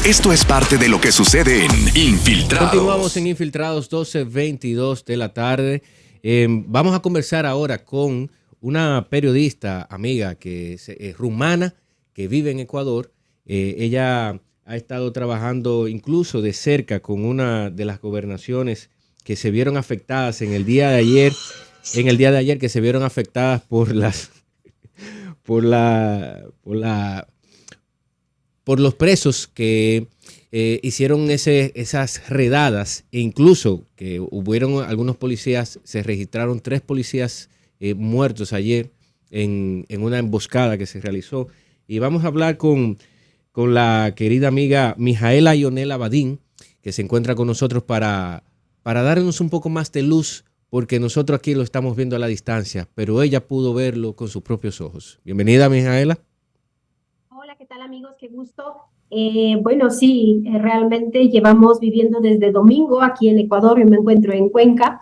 Esto es parte de lo que sucede en Infiltrados. Continuamos en Infiltrados, 12:22 de la tarde. Vamos a conversar ahora con una periodista amiga que es rumana, que vive en Ecuador. Ella ha estado trabajando incluso de cerca con una de las gobernaciones que se vieron afectadas en el día de ayer, que se vieron afectadas por los presos que hicieron esas redadas, e incluso que hubieron algunos policías, se registraron 3 policías muertos ayer en una emboscada que se realizó. Y vamos a hablar con la querida amiga Mijaela Ionela Badín, que se encuentra con nosotros para darnos un poco más de luz, porque nosotros aquí lo estamos viendo a la distancia, pero ella pudo verlo con sus propios ojos. Bienvenida, Mijaela. Hola, ¿qué tal, amigos? Qué gusto. Bueno, sí, realmente llevamos viviendo desde domingo aquí en Ecuador. Yo me encuentro en Cuenca,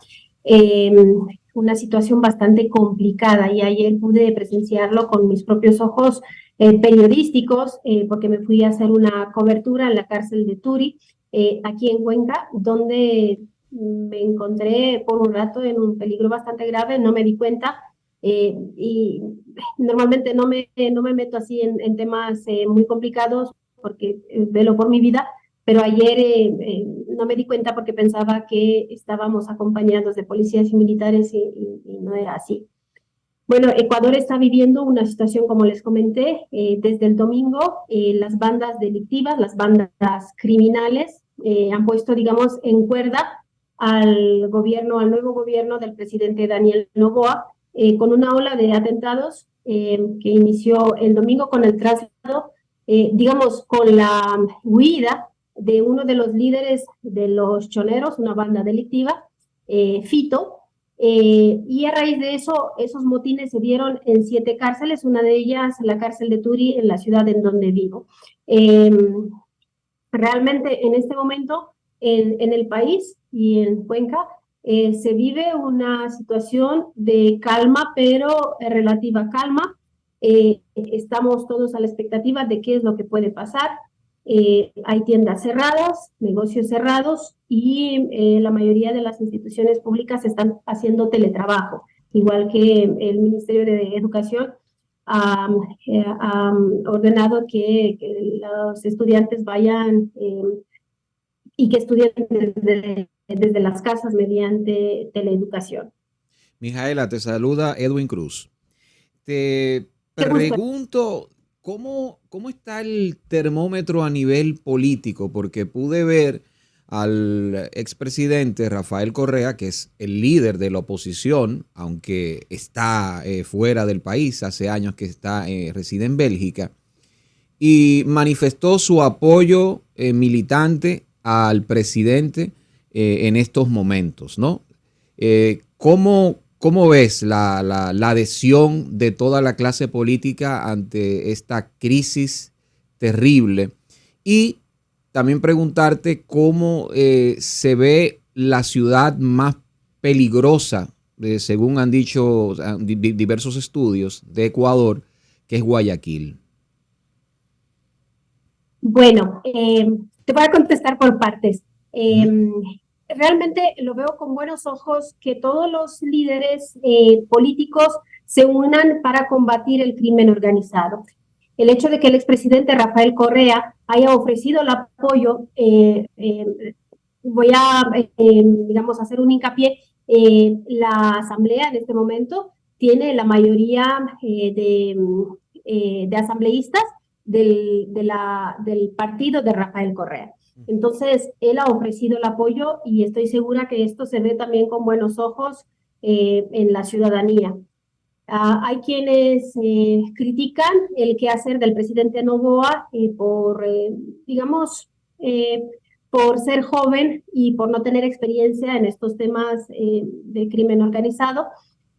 una situación bastante complicada, y ayer pude presenciarlo con mis propios ojos periodísticos, porque me fui a hacer una cobertura en la cárcel de Turi, aquí en Cuenca, donde me encontré por un rato en un peligro bastante grave. No me di cuenta. Y normalmente no me meto así en temas muy complicados, porque velo por mi vida, pero ayer no me di cuenta porque pensaba que estábamos acompañados de policías y militares, y no era así. Bueno, Ecuador está viviendo una situación, como les comenté, desde el domingo. Las bandas delictivas, las bandas criminales han puesto, digamos, en cuerda al nuevo gobierno del presidente Daniel Noboa, con una ola de atentados que inició el domingo con el traslado, digamos, con la huida de uno de los líderes de los choneros, una banda delictiva, Fito. Y a raíz de eso, esos motines se dieron en 7 cárceles, una de ellas la cárcel de Turi, en la ciudad en donde vivo. Realmente en este momento en el país y en Cuenca se vive una situación de calma, pero relativa calma. Estamos todos a la expectativa de qué es lo que puede pasar. Hay tiendas cerradas, negocios cerrados, y la mayoría de las instituciones públicas están haciendo teletrabajo, igual que el Ministerio de Educación ha ordenado que los estudiantes vayan y que estudien desde las casas mediante teleeducación. Mijaela, te saluda Edwin Cruz. Te pregunto, ¿cómo está el termómetro a nivel político? Porque pude ver al expresidente Rafael Correa, que es el líder de la oposición, aunque está fuera del país, hace años que reside en Bélgica, y manifestó su apoyo militante al presidente en estos momentos, ¿no? ¿Cómo ves la adhesión de toda la clase política ante esta crisis terrible? Y también preguntarte cómo se ve la ciudad más peligrosa, según han dicho diversos estudios de Ecuador, que es Guayaquil. Bueno, te voy a contestar por partes. Realmente lo veo con buenos ojos que todos los líderes políticos se unan para combatir el crimen organizado. El hecho de que el expresidente Rafael Correa haya ofrecido el apoyo, voy a, digamos, hacer un hincapié. La asamblea en este momento tiene la mayoría de asambleístas del partido de Rafael Correa. Entonces, él ha ofrecido el apoyo, y estoy segura que esto se ve también con buenos ojos en la ciudadanía. Hay quienes critican el quehacer del presidente Noboa digamos, por ser joven y por no tener experiencia en estos temas de crimen organizado,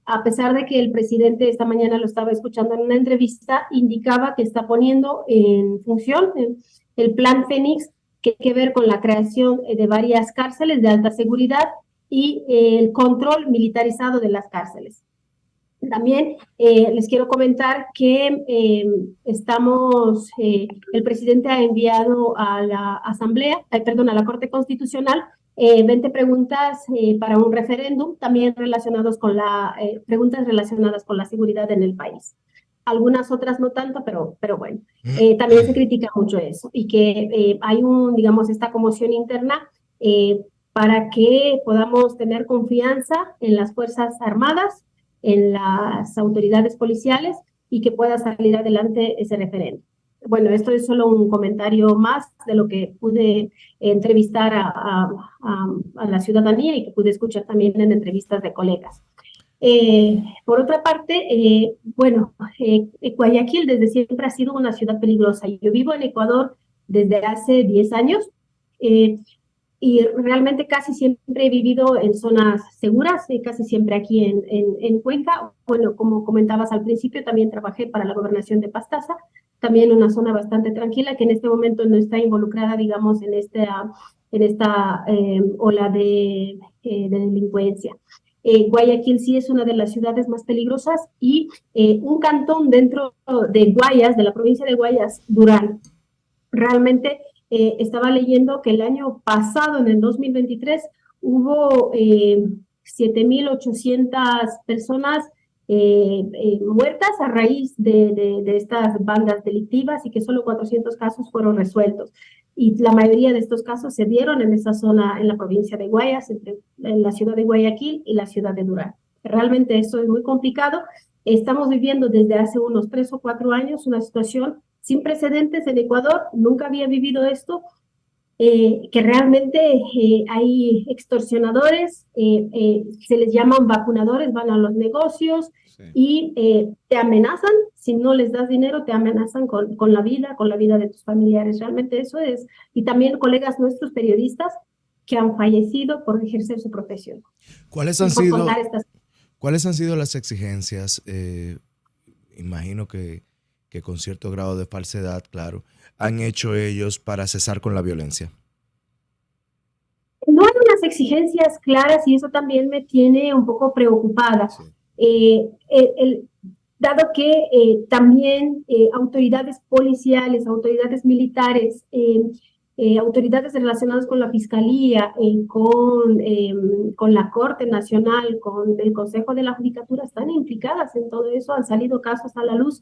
a pesar de que el presidente, esta mañana lo estaba escuchando en una entrevista, indicaba que está poniendo en función el plan Fénix, que tiene que ver con la creación de varias cárceles de alta seguridad y el control militarizado de las cárceles. También les quiero comentar que el presidente ha enviado a la Asamblea, perdón, a la Corte Constitucional 20 preguntas para un referéndum, también preguntas relacionadas con la seguridad en el país. Algunas otras no tanto, pero bueno, también se critica mucho eso y que hay digamos, esta conmoción interna para que podamos tener confianza en las Fuerzas Armadas, en las autoridades policiales y que pueda salir adelante ese referéndum. Bueno, esto es solo un comentario más de lo que pude entrevistar a la ciudadanía y que pude escuchar también en entrevistas de colegas. Por otra parte, Guayaquil desde siempre ha sido una ciudad peligrosa. Yo vivo en Ecuador desde hace 10 años y realmente casi siempre he vivido en zonas seguras, casi siempre aquí en Cuenca. Bueno, como comentabas al principio, también trabajé para la gobernación de Pastaza, también una zona bastante tranquila que en este momento no está involucrada, digamos, en esta ola de delincuencia. Guayaquil sí es una de las ciudades más peligrosas y un cantón dentro de Guayas, de la provincia de Guayas, Durán. Realmente estaba leyendo que el año pasado, en el 2023, hubo 7.800 personas muertas a raíz de estas bandas delictivas y que solo 400 casos fueron resueltos. Y la mayoría de estos casos se dieron en esa zona, en la provincia de Guayas, en la ciudad de Guayaquil y la ciudad de Durán. Realmente eso es muy complicado. Estamos viviendo desde hace unos 3 o 4 años una situación sin precedentes en Ecuador. Nunca había vivido esto, que realmente hay extorsionadores, se les llaman vacunadores, van a los negocios y te amenazan. Si no les das dinero, te amenazan con la vida de tus familiares. Realmente eso es. Y también colegas nuestros periodistas que han fallecido por ejercer su profesión. ¿Cuáles han sido las exigencias? Imagino que con cierto grado de falsedad, claro, han hecho ellos para cesar con la violencia. No hay unas exigencias claras y eso también me tiene un poco preocupada. Sí. Dado que también autoridades policiales, autoridades militares, autoridades relacionadas con la Fiscalía, con la Corte Nacional, con el Consejo de la Judicatura, están implicadas en todo eso, han salido casos a la luz.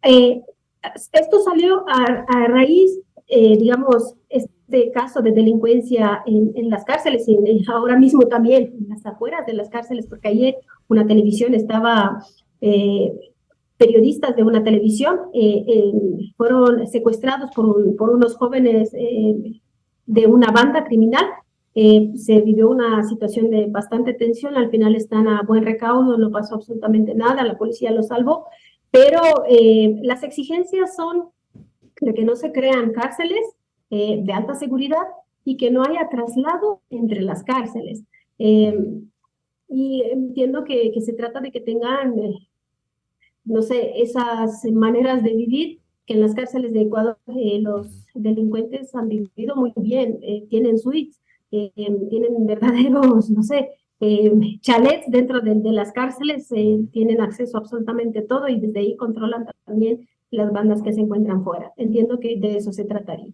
Esto salió a raíz, digamos, este caso de delincuencia en las cárceles y ahora mismo también en las afueras de las cárceles, porque ayer una televisión estaba, periodistas de una televisión fueron secuestrados por unos jóvenes de una banda criminal. Se vivió una situación de bastante tensión, al final están a buen recaudo, no pasó absolutamente nada, la policía los salvó. Pero las exigencias son de que no se crean cárceles de alta seguridad y que no haya traslado entre las cárceles. Y entiendo que se trata de que tengan, no sé, esas maneras de vivir que en las cárceles de Ecuador los delincuentes han vivido muy bien, tienen suites, tienen verdaderos, no sé, chalets dentro de las cárceles, tienen acceso a absolutamente todo y desde ahí controlan también las bandas que se encuentran fuera. Entiendo que de eso se trataría.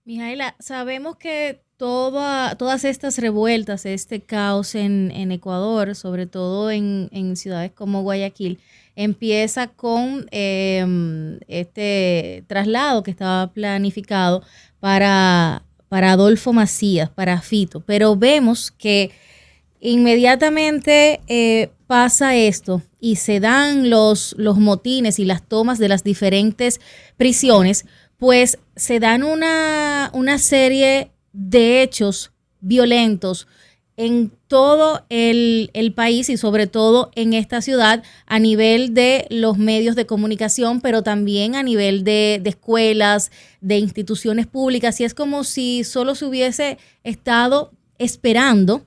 Mijaela, sabemos que todas estas revueltas, este caos en Ecuador, sobre todo en ciudades como Guayaquil, empieza con este traslado que estaba planificado para Adolfo Macías, para Fito, pero vemos que inmediatamente pasa esto y se dan los motines y las tomas de las diferentes prisiones, pues se dan una serie de hechos violentos en todo el país y sobre todo en esta ciudad a nivel de los medios de comunicación, pero también a nivel de escuelas, de instituciones públicas, y es como si solo se hubiese estado esperando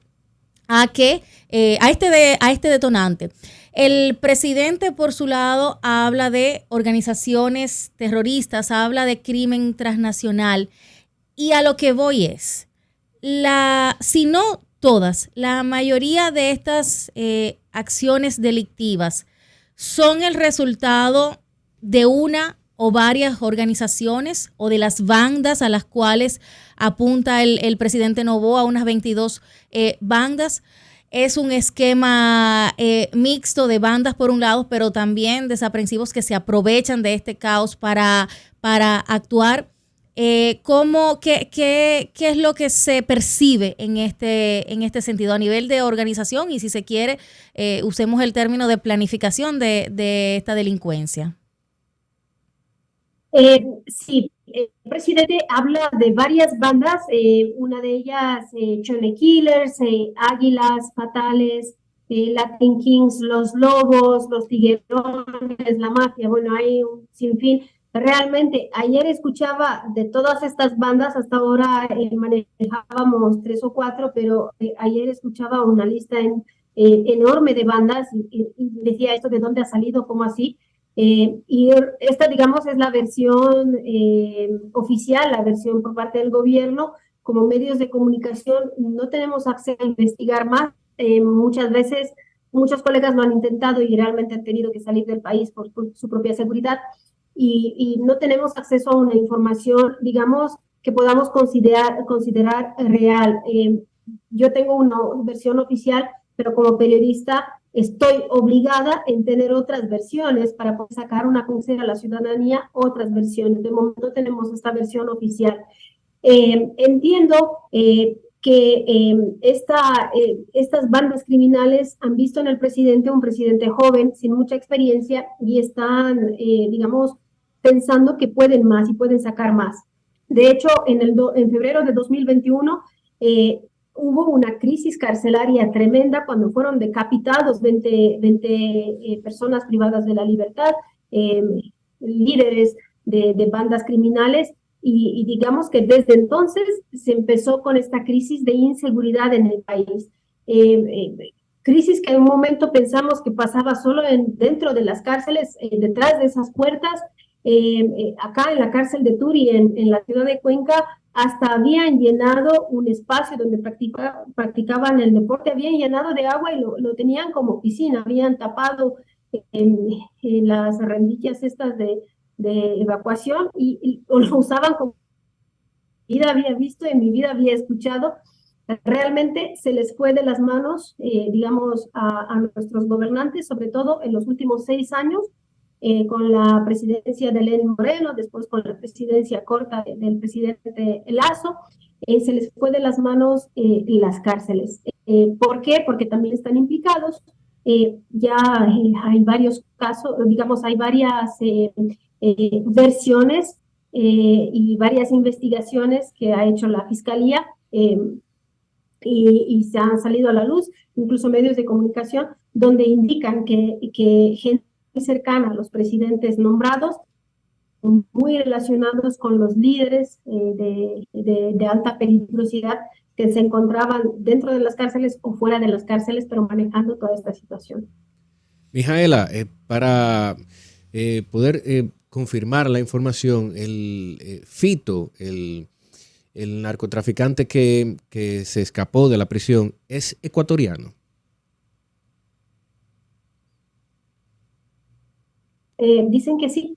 a este detonante. El presidente, por su lado, habla de organizaciones terroristas, habla de crimen transnacional, y a lo que voy es, si no todas, la mayoría de estas acciones delictivas son el resultado de una o varias organizaciones o de las bandas a las cuales apunta el presidente Noboa, unas 22 bandas. Es un esquema mixto de bandas por un lado, pero también desaprensivos que se aprovechan de este caos para actuar. ¿Qué es lo que se percibe en este sentido a nivel de organización y, si se quiere, usemos el término de planificación de esta delincuencia? Sí, el presidente habla de varias bandas, una de ellas Chone Killers, Águilas Fatales, Latin Kings, Los Lobos, Los Tiguerones, La Mafia, bueno, hay un sinfín. Realmente, ayer escuchaba de todas estas bandas, hasta ahora manejábamos 3 o 4, pero ayer escuchaba una lista enorme de bandas y decía esto de dónde ha salido, cómo así. Y esta, digamos, es la versión oficial, la versión por parte del gobierno. Como medios de comunicación no tenemos acceso a investigar más. Muchas veces, muchos colegas lo han intentado y realmente han tenido que salir del país por su propia seguridad. Y no tenemos acceso a una información, digamos, que podamos considerar real. Yo tengo una versión oficial, pero como periodista estoy obligada en tener otras versiones para poder sacar una conocer a la ciudadanía otras versiones. De momento tenemos esta versión oficial. Entiendo que estas bandas criminales han visto en el presidente un presidente joven, sin mucha experiencia, y están, digamos, pensando que pueden más y pueden sacar más. De hecho, en febrero de 2021, hubo una crisis carcelaria tremenda cuando fueron decapitados 20 personas privadas de la libertad, líderes de bandas criminales, y digamos que desde entonces se empezó con esta crisis de inseguridad en el país. Crisis que en un momento pensamos que pasaba solo dentro de las cárceles, detrás de esas puertas. Acá en la cárcel de Turi, en la ciudad de Cuenca, hasta habían llenado un espacio donde practicaban el deporte, habían llenado de agua y lo tenían como piscina, habían tapado en las rendillas estas de evacuación y lo usaban como vida había visto, en mi vida había escuchado. Realmente se les fue de las manos, digamos, a nuestros gobernantes, sobre todo en los últimos 6 años, con la presidencia de Lenín Moreno, después con la presidencia corta del presidente Lazo, se les fue de las manos las cárceles. ¿Por qué? Porque también están implicados. Ya hay varios casos, digamos, hay varias versiones y varias investigaciones que ha hecho la Fiscalía y se han salido a la luz, incluso medios de comunicación, donde indican que gente cercana a los presidentes nombrados, muy relacionados con los líderes de alta peligrosidad que se encontraban dentro de las cárceles o fuera de las cárceles, pero manejando toda esta situación. Mijaela, para poder confirmar la información, el Fito, el narcotraficante que se escapó de la prisión, ¿es ecuatoriano? Dicen que sí.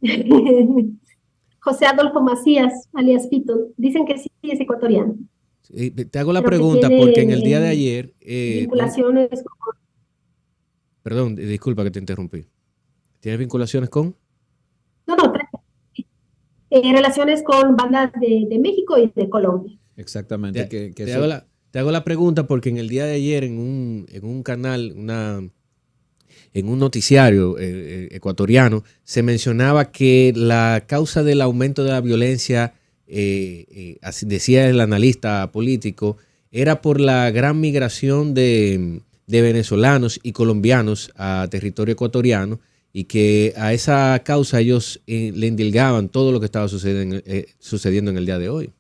José Adolfo Macías, alias Fito, dicen que sí, es ecuatoriano. Te hago la pregunta porque en el día de ayer... vinculaciones con... Perdón, disculpa que te interrumpí. ¿Tienes vinculaciones con? No, relaciones con bandas de México y de Colombia. Exactamente. Te hago la pregunta porque en el día de ayer en un canal, en un noticiario ecuatoriano, se mencionaba que la causa del aumento de la violencia, así decía el analista político, era por la gran migración de venezolanos y colombianos a territorio ecuatoriano, y que a esa causa ellos le endilgaban todo lo que estaba sucediendo en el día de hoy.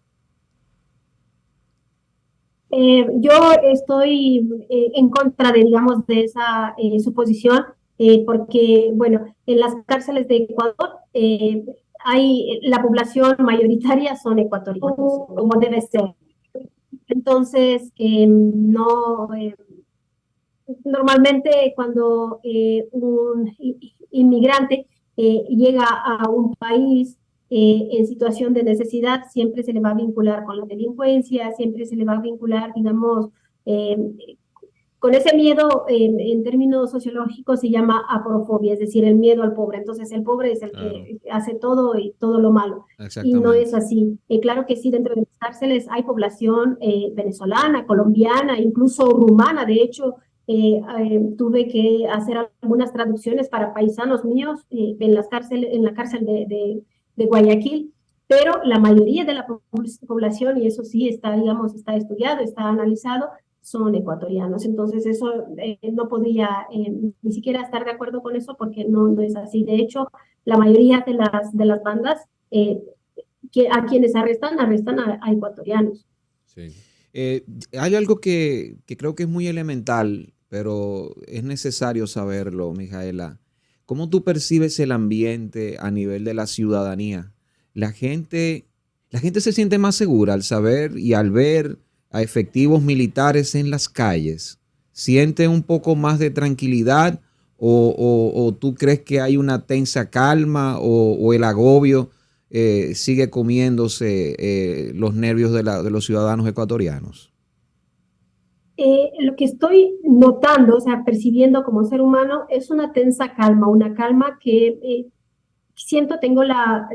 Yo estoy en contra digamos, de esa suposición, porque, bueno, en las cárceles de Ecuador la población mayoritaria son ecuatorianos, como debe ser. Entonces, no, normalmente cuando un inmigrante llega a un país en situación de necesidad, siempre se le va a vincular con la delincuencia, siempre se le va a vincular, digamos, con ese miedo, en términos sociológicos se llama aporofobia, es decir, el miedo al pobre. Entonces el pobre es el que hace todo y todo lo malo. Y no es así. Claro que sí, dentro de las cárceles hay población venezolana, colombiana, incluso rumana. De hecho, tuve que hacer algunas traducciones para paisanos míos en la cárcel de Guayaquil. Pero la mayoría de la población, y eso sí está, digamos, está estudiado, está analizado, son ecuatorianos. Entonces eso no podía ni siquiera estar de acuerdo con eso porque no es así. De hecho, la mayoría de las bandas a quienes arrestan a ecuatorianos. Sí. Hay algo que creo que es muy elemental, pero es necesario saberlo, Mijaela. ¿Cómo tú percibes el ambiente a nivel de la ciudadanía? La gente se siente más segura al saber y al ver a efectivos militares en las calles. ¿Siente un poco más de tranquilidad o tú crees que hay una tensa calma o el agobio sigue comiéndose los nervios de los ciudadanos ecuatorianos? Lo que estoy notando, o sea, percibiendo como ser humano, es una tensa calma, una calma que tengo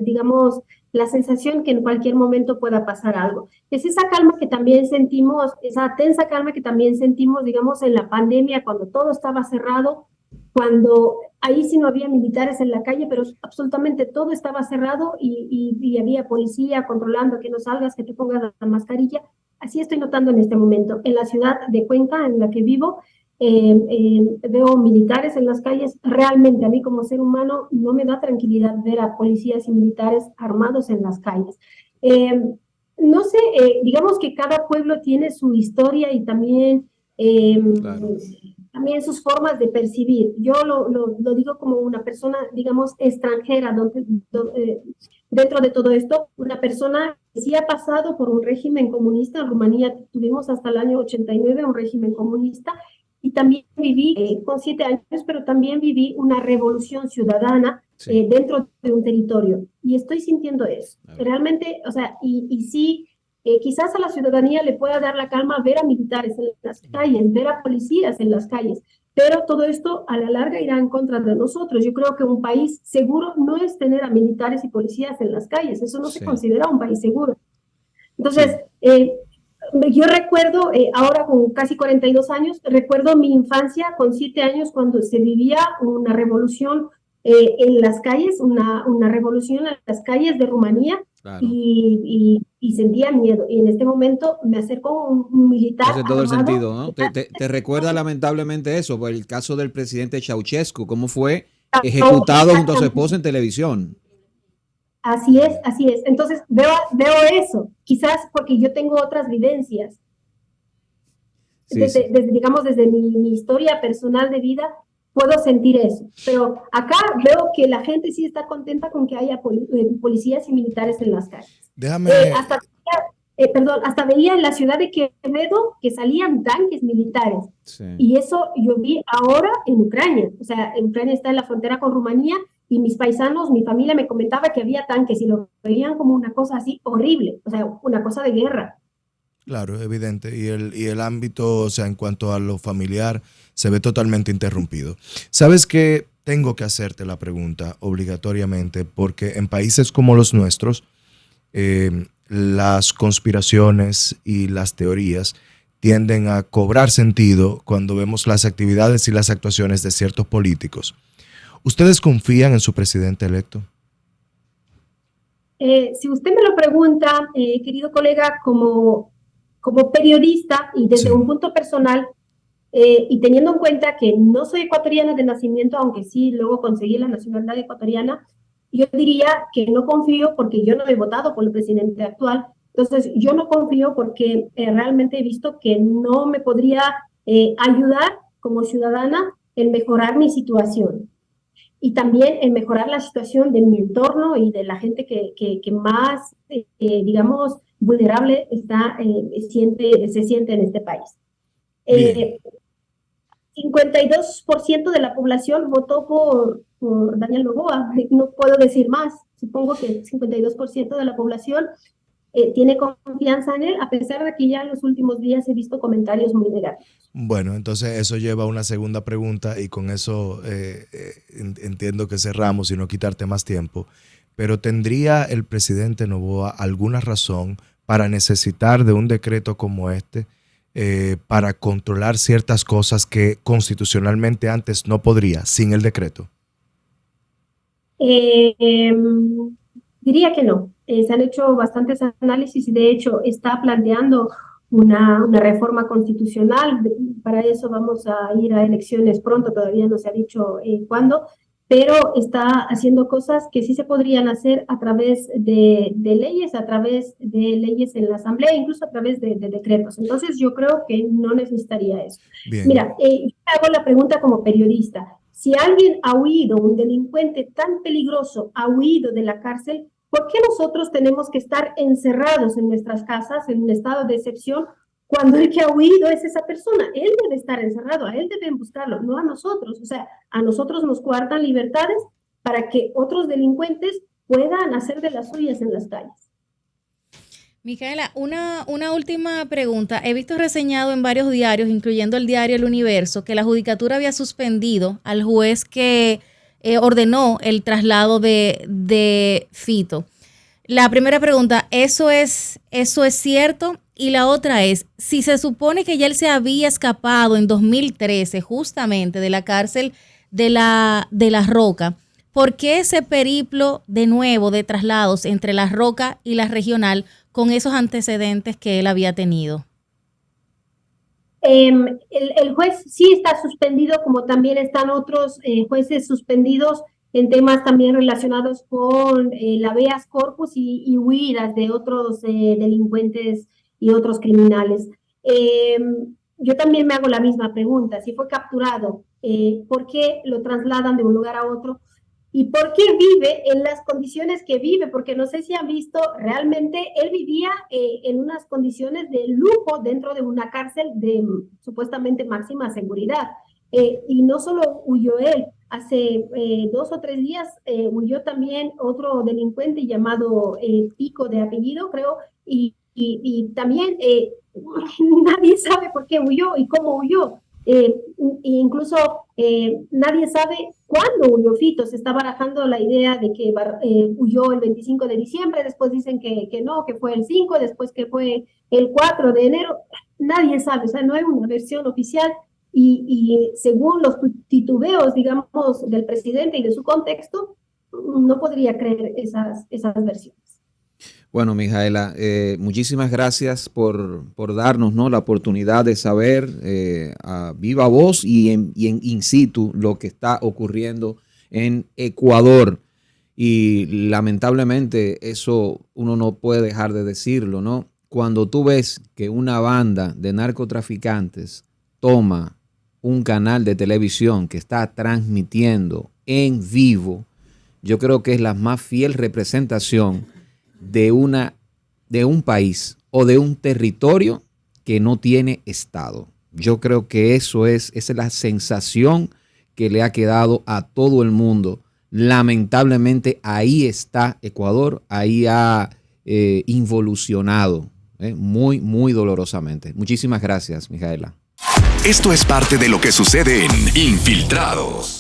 digamos, la sensación que en cualquier momento pueda pasar algo. Es esa calma que también sentimos, esa tensa calma que también sentimos, digamos, en la pandemia, cuando todo estaba cerrado, cuando ahí sí no había militares en la calle, pero absolutamente todo estaba cerrado y había policía controlando que no salgas, que te pongas la mascarilla. Así estoy notando en este momento. En la ciudad de Cuenca, en la que vivo, veo militares en las calles. Realmente a mí como ser humano no me da tranquilidad ver a policías y militares armados en las calles. No sé, digamos que cada pueblo tiene su historia y también, Claro. también sus formas de percibir. Yo lo digo como una persona, digamos, extranjera, dentro de todo esto, una persona que sí ha pasado por un régimen comunista. En Rumanía tuvimos hasta el año 89 un régimen comunista. Y también viví con 7 años, pero también viví una revolución ciudadana dentro de un territorio. Y estoy sintiendo eso. Realmente, o sea, y sí, quizás a la ciudadanía le pueda dar la calma ver a militares en las calles, ver a policías en las calles, pero todo esto a la larga irá en contra de nosotros. Yo creo que un país seguro no es tener a militares y policías en las calles. Eso no se considera un país seguro. Entonces, yo recuerdo, ahora con casi 42 años, recuerdo mi infancia con 7 años cuando se vivía una revolución en las calles, una revolución en las calles de Rumanía. Claro. Y sentía miedo. Y en este momento me acerco a un militar. Hace todo el sentido, ¿no? Te recuerda lamentablemente eso, por el caso del presidente Ceausescu, cómo fue ejecutado junto a su esposa en televisión. Así es, así es. Entonces veo eso, quizás porque yo tengo otras vivencias. Desde, digamos, desde mi historia personal de vida, puedo sentir eso. Pero acá veo que la gente sí está contenta con que haya policías y militares en las calles. Déjame... hasta veía en la ciudad de Quevedo que salían tanques militares. Sí. Y eso yo vi ahora en Ucrania. O sea, en Ucrania está en la frontera con Rumanía y mis paisanos, mi familia me comentaba que había tanques y lo veían como una cosa así horrible, o sea, una cosa de guerra. Claro, evidente. Y el ámbito, o sea, en cuanto a lo familiar, se ve totalmente interrumpido. ¿Sabes qué? Tengo que hacerte la pregunta obligatoriamente, porque en países como los nuestros, las conspiraciones y las teorías tienden a cobrar sentido cuando vemos las actividades y las actuaciones de ciertos políticos. ¿Ustedes confían en su presidente electo? Si usted me lo pregunta, querido colega, como periodista y desde un punto personal, y teniendo en cuenta que no soy ecuatoriana de nacimiento, aunque sí luego conseguí la nacionalidad ecuatoriana, yo diría que no confío porque yo no he votado por el presidente actual. Entonces, yo no confío porque realmente he visto que no me podría ayudar como ciudadana en mejorar mi situación. Y también en mejorar la situación de mi entorno y de la gente que más, digamos, vulnerable se siente en este país. 52% de la población votó por Daniel Noboa, no puedo decir más, supongo que 52% de la población tiene confianza en él, a pesar de que ya en los últimos días he visto comentarios muy negativos. Bueno, entonces eso lleva a una segunda pregunta y con eso entiendo que cerramos y no quitarte más tiempo, pero ¿tendría el presidente Noboa alguna razón para necesitar de un decreto como este para controlar ciertas cosas que constitucionalmente antes no podría sin el decreto? Diría que no. Se han hecho bastantes análisis y de hecho está planteando una reforma constitucional. Para eso vamos a ir a elecciones pronto, todavía no se ha dicho cuándo, pero está haciendo cosas que sí se podrían hacer a través de leyes, a través de leyes en la Asamblea, incluso a través de decretos. Entonces yo creo que no necesitaría eso. Bien. Mira, yo hago la pregunta como periodista. Si alguien ha huido, un delincuente tan peligroso ha huido de la cárcel, ¿por qué nosotros tenemos que estar encerrados en nuestras casas en un estado de excepción cuando el que ha huido es esa persona? Él debe estar encerrado, a él deben buscarlo, no a nosotros. O sea, a nosotros nos coartan libertades para que otros delincuentes puedan hacer de las suyas en las calles. Micaela, una última pregunta. He visto reseñado en varios diarios, incluyendo el diario El Universo, que la Judicatura había suspendido al juez que ordenó el traslado de Fito. La primera pregunta, ¿eso es cierto? Y la otra es, si se supone que ya él se había escapado en 2013 justamente de la cárcel de la Roca, ¿por qué ese periplo de nuevo de traslados entre la Roca y la Regional con esos antecedentes que él había tenido? El juez sí está suspendido, como también están otros jueces suspendidos en temas también relacionados con el habeas corpus y huidas de otros delincuentes y otros criminales. Yo también me hago la misma pregunta. Si fue capturado, ¿por qué lo trasladan de un lugar a otro? ¿Y por qué vive en las condiciones que vive? Porque no sé si han visto, realmente él vivía en unas condiciones de lujo dentro de una cárcel de supuestamente máxima seguridad. Y no solo huyó él, hace 2 o 3 días huyó también otro delincuente llamado Pico de apellido, creo, y también nadie sabe por qué huyó y cómo huyó. Incluso nadie sabe cuándo huyó Fito. Se está barajando la idea de que huyó el 25 de diciembre, después dicen que no, que fue el 5, después que fue el 4 de enero. Nadie sabe, o sea, no hay una versión oficial y según los titubeos, digamos, del presidente y de su contexto, no podría creer esas versiones. Bueno, Micaela, muchísimas gracias por darnos, ¿no?, la oportunidad de saber a viva voz y en in situ lo que está ocurriendo en Ecuador. Y lamentablemente eso uno no puede dejar de decirlo, ¿no? Cuando tú ves que una banda de narcotraficantes toma un canal de televisión que está transmitiendo en vivo, yo creo que es la más fiel representación de un país o de un territorio que no tiene Estado. Yo creo que esa es la sensación que le ha quedado a todo el mundo. Lamentablemente ahí está Ecuador, ahí ha involucionado muy, muy dolorosamente. Muchísimas gracias, Micaela. Esto es parte de lo que sucede en Infiltrados.